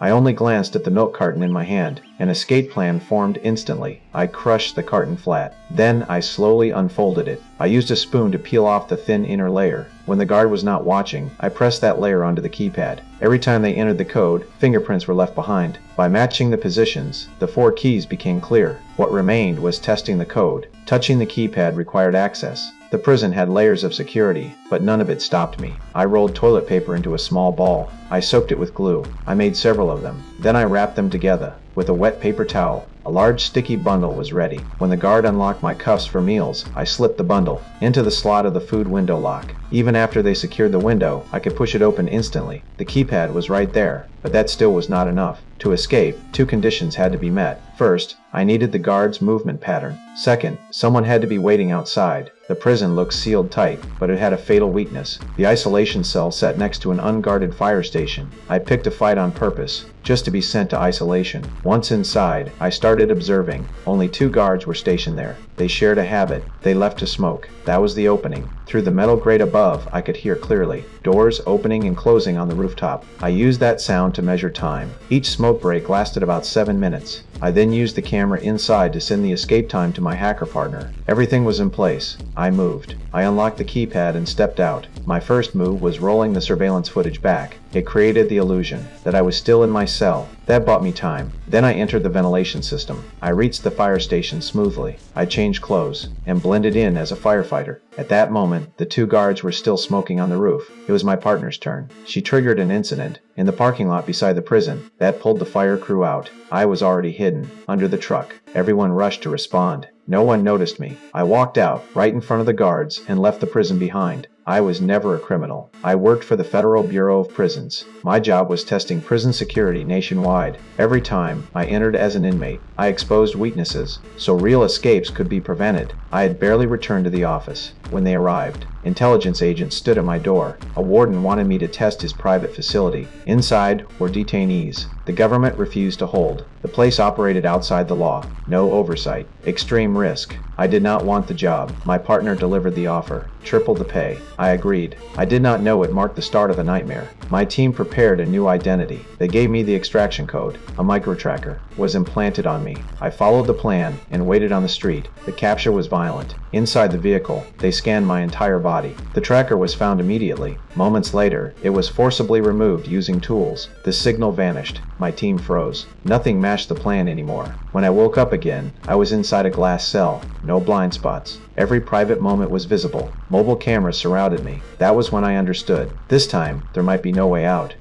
I only glanced at the milk carton in my hand. An escape plan formed instantly. I crushed the carton flat. Then I slowly unfolded it. I used a spoon to peel off the thin inner layer. When the guard was not watching, I pressed that layer onto the keypad. Every time they entered the code, fingerprints were left behind. By matching the positions, the 4 keys became clear. What remained was testing the code. Touching the keypad required access. The prison had layers of security, but none of it stopped me. I rolled toilet paper into a small ball. I soaked it with glue. I made several of them. Then I wrapped them together with a wet paper towel. A large sticky bundle was ready. When the guard unlocked my cuffs for meals, I slipped the bundle into the slot of the food window lock. Even after they secured the window, I could push it open instantly. The keypad was right there, but that still was not enough. To escape, 2 conditions had to be met. First, I needed the guard's movement pattern. Second, someone had to be waiting outside. The prison looked sealed tight, but it had a fatal weakness. The isolation cell sat next to an unguarded fire station. I picked a fight on purpose, just to be sent to isolation. Once inside, I started observing. Only 2 guards were stationed there. They shared a habit. They left to smoke. That was the opening. Through the metal grate above, I could hear clearly. Doors opening and closing on the rooftop. I used that sound to measure time. Each smoke break lasted about 7 minutes. I then used the camera inside to send the escape time to my hacker partner. Everything was in place. I moved. I unlocked the keypad and stepped out. My first move was rolling the surveillance footage back. It created the illusion that I was still in my cell. That bought me time. Then I entered the ventilation system. I reached the fire station smoothly. I changed clothes and blended in as a firefighter. At that moment, the 2 guards were still smoking on the roof. It was my partner's turn. She triggered an incident in the parking lot beside the prison. That pulled the fire crew out. I was already hidden under the truck. Everyone rushed to respond. No one noticed me. I walked out, right in front of the guards, and left the prison behind. I was never a criminal. I worked for the Federal Bureau of Prisons. My job was testing prison security nationwide. Every time I entered as an inmate, I exposed weaknesses, so real escapes could be prevented. I had barely returned to the office when they arrived. Intelligence agents stood at my door. A warden wanted me to test his private facility. Inside were detainees. The government refused to hold. The place operated outside the law. No oversight. Extreme risk. I did not want the job. My partner delivered the offer. Tripled the pay. I agreed. I did not know it marked the start of a nightmare. My team prepared a new identity. They gave me the extraction code. A microtracker was implanted on me. I followed the plan and waited on the street. The capture was violent. Inside the vehicle, they scanned my entire body. The tracker was found immediately. Moments later, it was forcibly removed using tools. The signal vanished. My team froze. Nothing matched the plan anymore. When I woke up again, I was inside a glass cell. No blind spots. Every private moment was visible. Mobile cameras surrounded me. That was when I understood. This time, there might be no way out.